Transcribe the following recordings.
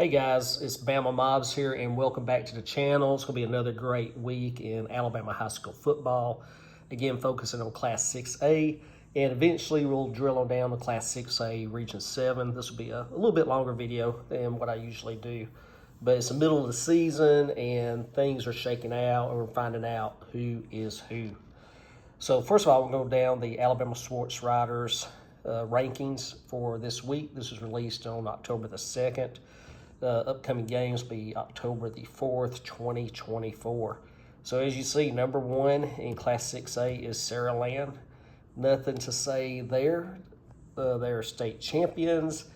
Hey guys, it's Bama Mobs here and welcome back to the channel. It's going to be another great week in Alabama high school football. Again, focusing on Class 6A, and eventually we'll drill on down to Class 6A Region 7. This will be a little bit longer video than what I usually do. But it's the middle of the season and things are shaking out and we're finding out who is who. So first of all, we'll go down the Alabama Sports Writers rankings for this week. This was released on October the 2nd. Upcoming games be October the 4th, 2024. So as you see, number one in Class 6A is Saraland. Nothing to say there. They're state champions.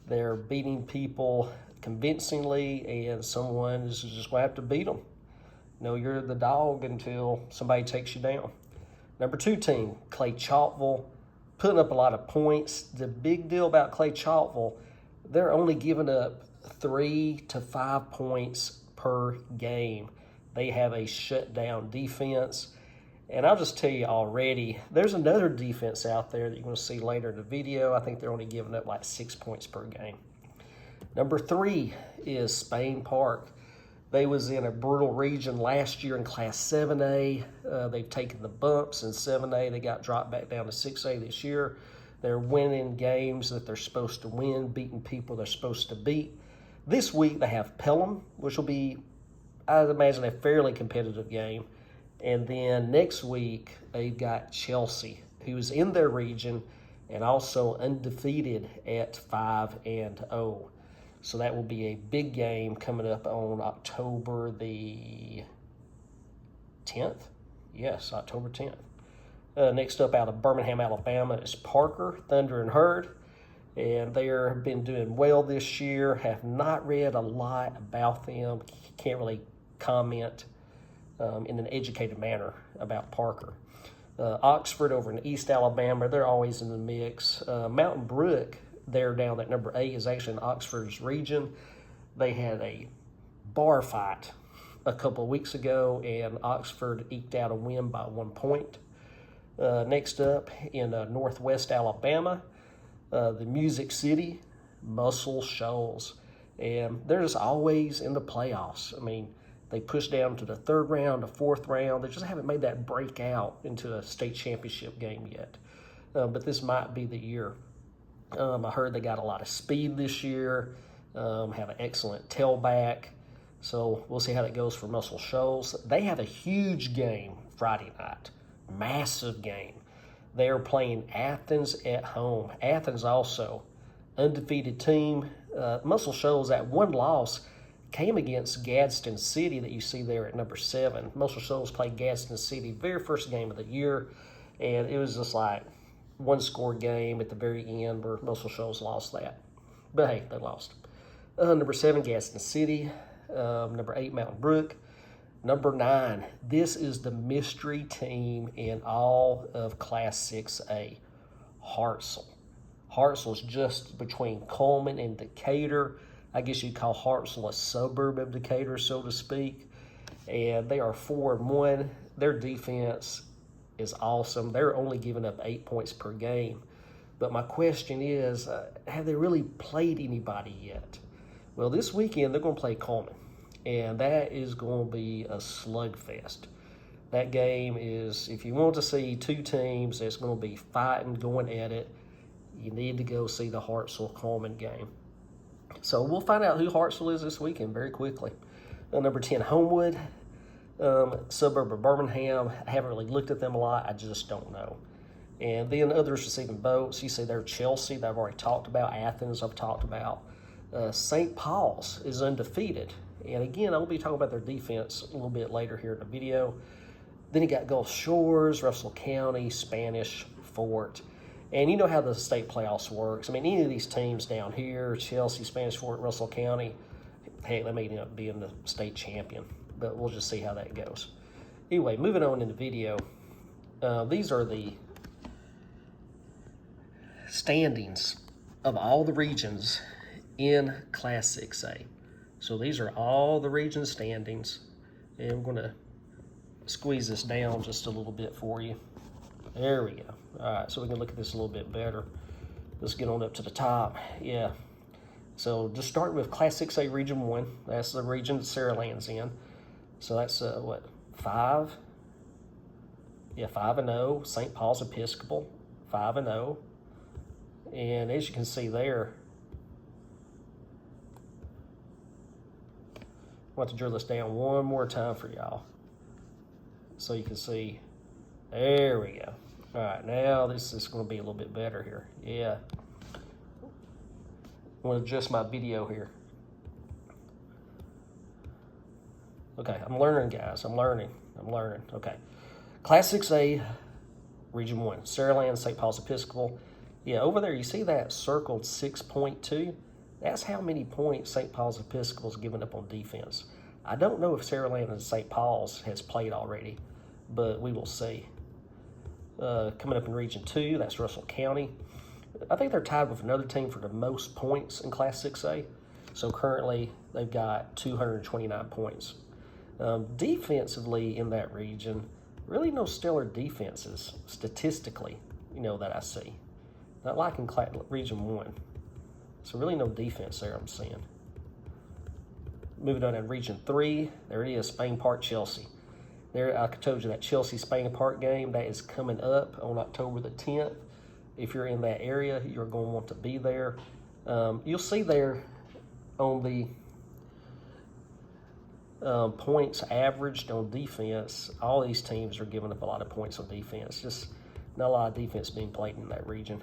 They're beating people convincingly, and someone is just going to have to beat them. You know, you're the dog until somebody takes you down. Number two team, Clay Chalkville, putting up a lot of points. The big deal about Clay Chalkville, they're only giving up 3 to 5 points per game. They have a shutdown defense. And I'll just tell you already, there's another defense out there that you're going to see later in the video. I think they're only giving up like 6 points per game. Number three is Spain Park. They was in a brutal region last year in Class 7A. They've taken the bumps in 7A. They got dropped back down to 6A this year. They're winning games that they're supposed to win, beating people they're supposed to beat. This week they have Pelham, which will be, I imagine, a fairly competitive game. And then next week they've got Chelsea, who's in their region and also undefeated at 5-0. So that will be a big game coming up on October the 10th. Yes, October 10th. Next up out of Birmingham, Alabama is Parker, Thunder and Herd. And they have been doing well this year. Have not read a lot about them. Can't really comment in an educated manner about Parker. Oxford over in East Alabama, they're always in the mix. Mountain Brook, they're down at number 8, is actually in Oxford's region. They had a bar fight a couple of weeks ago, and Oxford eked out a win by 1 point. Next up in Northwest Alabama, the Music City, Muscle Shoals. And they're just always in the playoffs. I mean, they pushed down to the third round, the fourth round. They just haven't made that breakout into a state championship game yet. But this might be the year. I heard they got a lot of speed this year, have an excellent tailback. So we'll see how that goes for Muscle Shoals. They have a huge game Friday night, massive game. They are playing Athens at home. Athens also, undefeated team. Muscle Shoals, that one loss came against Gadsden City that you see there at number 7. Muscle Shoals played Gadsden City very first game of the year, and it was just like one-score game at the very end where Muscle Shoals lost that. But hey, they lost. Number 7, Gadsden City. Number 8, Mountain Brook. Number 9, this is the mystery team in all of Class 6A, Hartselle. Hartselle's just between Coleman and Decatur. I guess you'd call Hartselle a suburb of Decatur, so to speak. And they are 4-1. Their defense is awesome. They're only giving up 8 points per game. But my question is, have they really played anybody yet? Well, this weekend they're going to play Coleman. And that is going to be a slugfest. That game is, if you want to see two teams that's going to be fighting, going at it, you need to go see the Hartselle-Coleman game. So we'll find out who Hartselle is this weekend very quickly. Number 10, Homewood, suburb of Birmingham. I haven't really looked at them a lot. I just don't know. And then others receiving votes. You see there Chelsea that I've already talked about. Athens I've talked about. St. Paul's is undefeated. And again, I'll be talking about their defense a little bit later here in the video. Then you got Gulf Shores, Russell County, Spanish Fort. And you know how the state playoffs works. I mean, any of these teams down here, Chelsea, Spanish Fort, Russell County, heck, they may end up being the state champion. But we'll just see how that goes. Anyway, moving on in the video. These are the standings of all the regions in Class 6A. So these are all the region standings, and we're going to squeeze this down just a little bit for you. There we go. All right, so we can look at this a little bit better. Let's get on up to the top. Yeah, So just starting with Class 6A Region 1, that's the region that Saraland's in. So that's, 5? Yeah, 5-0. St. Paul's Episcopal, 5-0. And as you can see there, I want to drill this down one more time for y'all so you can see. There we go. All right, now this is going to be a little bit better here. Yeah. I'm going to adjust my video here. Okay, I'm learning, guys. I'm learning. Okay. Class 6A, Region 1, Saraland, St. Paul's Episcopal. Yeah, over there, you see that circled 6.2? That's how many points St. Paul's Episcopal's given up on defense. I don't know if Saraland and St. Paul's has played already, but we will see. Coming up in Region 2, that's Russell County. I think they're tied with another team for the most points in Class 6A. So currently, they've got 229 points. Defensively in that region, really no stellar defenses statistically, that I see. Not like in Region 1. So really no defense there I'm seeing. Moving on to Region 3, there it is, Spain Park, Chelsea. There, I told you that Chelsea-Spain Park game, that is coming up on October the 10th. If you're in that area, you're going to want to be there. You'll see there on the points averaged on defense, all these teams are giving up a lot of points on defense. Just not a lot of defense being played in that region.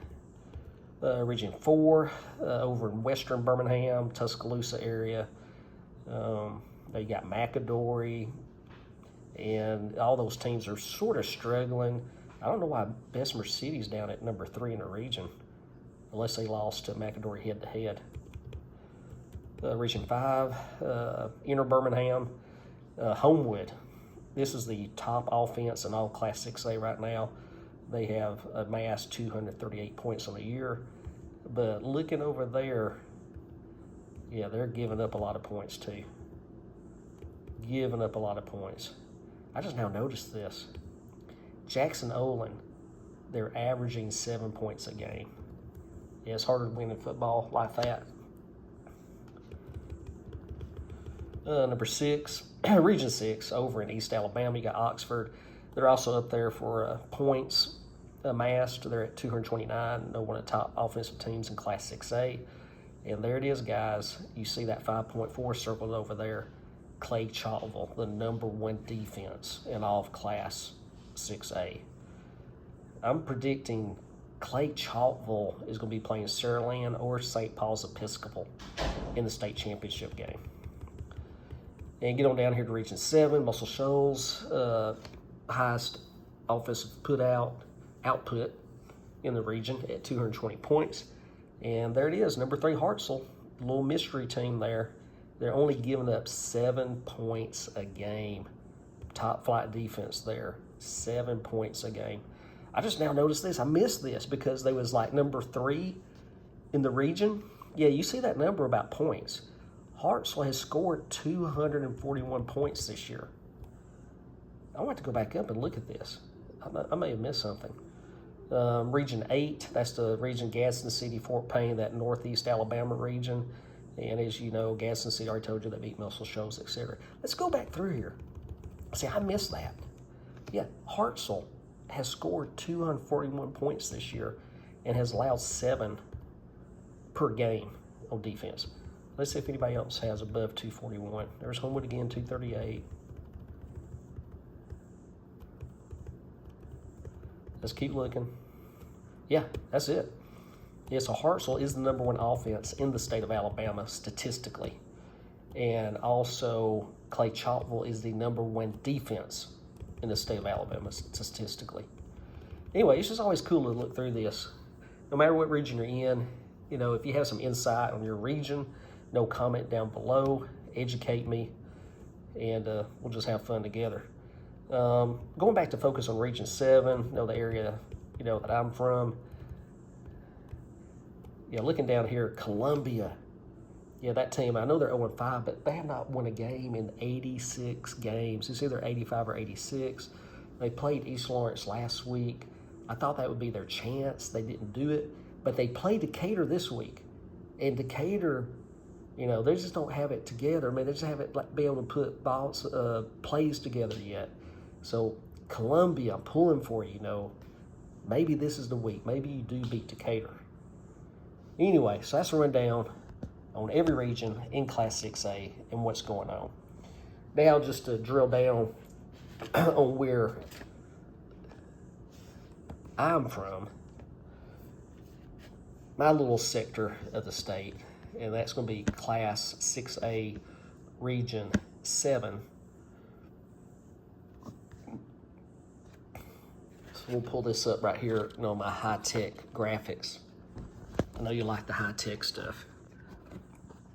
Region 4, over in western Birmingham, Tuscaloosa area. You got McAdory, and all those teams are sort of struggling. I don't know why Bessemer City's down at number 3 in the region, unless they lost to McAdory head-to-head. Region 5, Inner Birmingham, Homewood. This is the top offense in all Class 6A right now. They have amassed 238 points on the year. But looking over there, yeah, they're giving up a lot of points too. Giving up a lot of points. I just now noticed this. Jackson Olin, they're averaging 7 points a game. Yeah, it's harder to win in football like that. Number 6, Region 6, over in East Alabama, you got Oxford. They're also up there for points amassed. They're at 229. They're one of the top offensive teams in Class 6A. And there it is, guys. You see that 5.4 circled over there. Clay Chaltville, the number 1 defense in all of Class 6A. I'm predicting Clay Chaltville is going to be playing Saraland or St. Paul's Episcopal in the state championship game. And get on down here to Region 7, Muscle Shoals, highest offensive output in the region at 220 points. And there it is, number 3, Hartselle, little mystery team there. They're only giving up 7 points a game. Top flight defense there, 7 points a game. I just now noticed this. I missed this because they was like number 3 in the region. Yeah, you see that number about points. Hartselle has scored 241 points this year. I want to go back up and look at this. I may have missed something. Region 8, that's the region Gadsden City, Fort Payne, that northeast Alabama region. And as you know, Gadsden City, I already told you, they beat Muscle Shoals, etc. Let's go back through here. See, I missed that. Yeah, Hartselle has scored 241 points this year and has allowed 7 per game on defense. Let's see if anybody else has above 241. There's Homewood again, 238. Let's keep looking. Yeah, that's it. Yeah, so Hartselle is the number 1 offense in the state of Alabama statistically. And also, Clay Chaltville is the number 1 defense in the state of Alabama statistically. Anyway, it's just always cool to look through this. No matter what region you're in, if you have some insight on your region, no comment down below, educate me, and we'll just have fun together. Going back to focus on Region 7, the area, that I'm from. Yeah, looking down here, Columbia. Yeah, that team, I know they're 0-5, but they have not won a game in 86 games. It's either 85 or 86. They played East Lawrence last week. I thought that would be their chance. They didn't do it, but they played Decatur this week. And Decatur You know, they just don't have it together. I mean, they just haven't be able to put balls, plays together yet. So Columbia, I'm pulling for you. You know, maybe this is the week. Maybe you do beat Decatur. Anyway, so that's a rundown on every region in Class 6A and what's going on. Now, just to drill down on where I'm from, my little sector of the state, and that's going to be Class 6A, Region 7. So we'll pull this up right here, you know, my high-tech graphics. I know you like the high-tech stuff.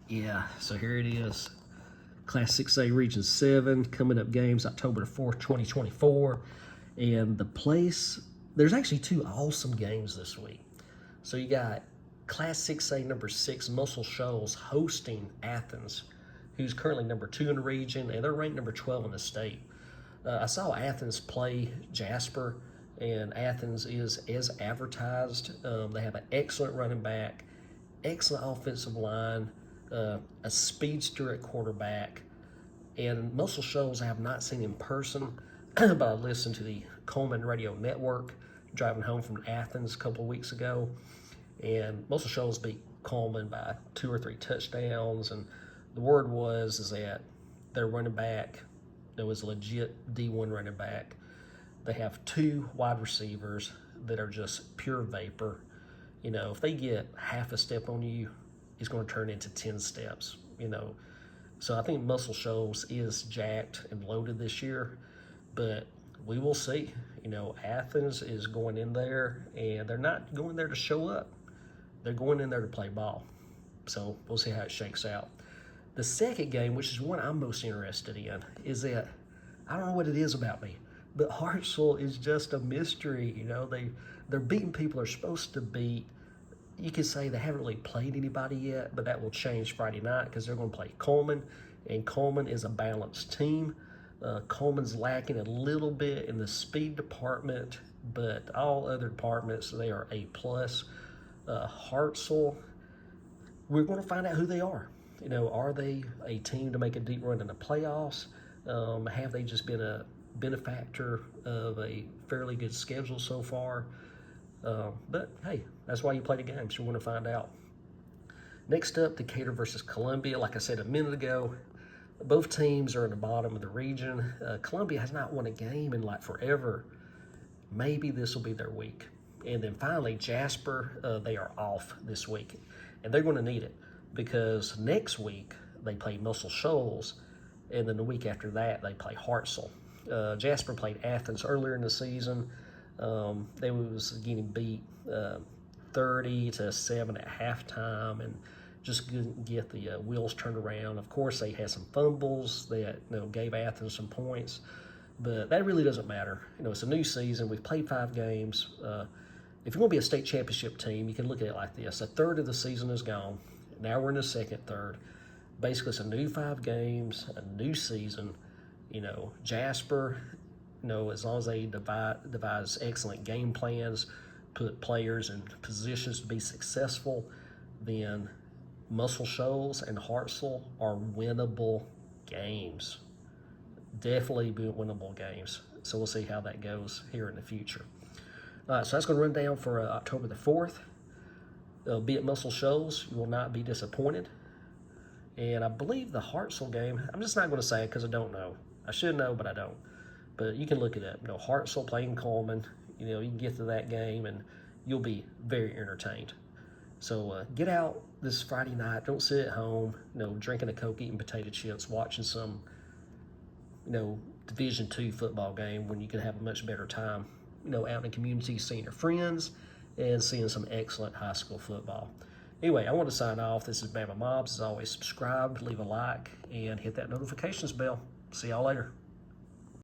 Yeah, so here it is. Class 6A Region 7, coming up games October the 4th, 2024. And the place, there's actually 2 awesome games this week. So you got Class 6A number 6, Muscle Shoals, hosting Athens, who's currently number 2 in the region, and they're ranked number 12 in the state. I saw Athens play Jasper, and Athens is as advertised. They have an excellent running back, excellent offensive line, a speedster at quarterback, and Muscle Shoals I have not seen in person, but I listened to the Coleman Radio Network driving home from Athens a couple of weeks ago, and Muscle Shoals beat Coleman by 2 or 3 touchdowns, and the word is that their running back, there was a legit D1 running back. They have 2 wide receivers that are just pure vapor. You know, if they get half a step on you, it's going to turn into 10 steps, you know. So I think Muscle Shoals is jacked and loaded this year, but we will see. You know, Athens is going in there, and they're not going there to show up. They're going in there to play ball. So we'll see how it shakes out. The second game, which is one I'm most interested in, is that I don't know what it is about me, but Hartselle is just a mystery. You know, they're beating people they're supposed to beat. You could say they haven't really played anybody yet, but that will change Friday night because they're going to play Coleman, and Coleman is a balanced team. Coleman's lacking a little bit in the speed department, but all other departments, they are A+. Hartselle, we're going to find out who they are. You know, are they a team to make a deep run in the playoffs? Have they just been a benefactor of a fairly good schedule so far? But hey, that's why you play the games. You want to find out. Next up, Decatur versus Columbia. Like I said a minute ago, both teams are in the bottom of the region. Columbia has not won a game in like forever. Maybe this will be their week. And then finally, Jasper, they are off this week. And they're going to need it because next week they play Muscle Shoals, and then the week after that they play Hartselle. Jasper played Athens earlier in the season. They was getting beat 30-7 at halftime, and just couldn't get the wheels turned around. Of course, they had some fumbles that gave Athens some points, but that really doesn't matter. You know, it's a new season. We've played 5 games. If you're going to be a state championship team, you can look at it like this: a third of the season is gone. Now we're in the second third. Basically, it's a new 5 games, a new season. You know, Jasper, as long as they devise excellent game plans, put players in positions to be successful, then Muscle Shoals and Hartselle are winnable games. Definitely winnable games. So we'll see how that goes here in the future. All right, so that's going to run down for October the 4th. Be at Muscle Shoals. You will not be disappointed. And I believe the Hartselle game, I'm just not going to say it because I don't know. I should know, but I don't. But you can look it up. Hartselle playing Coleman. You can get to that game and you'll be very entertained. So get out this Friday night. Don't sit at home, drinking a Coke, eating potato chips, watching some, Division II football game when you could have a much better time, out in the community, seeing your friends and seeing some excellent high school football. Anyway, I want to sign off. This is Bama Mobs. As always, subscribe, leave a like, and hit that notifications bell. See y'all later.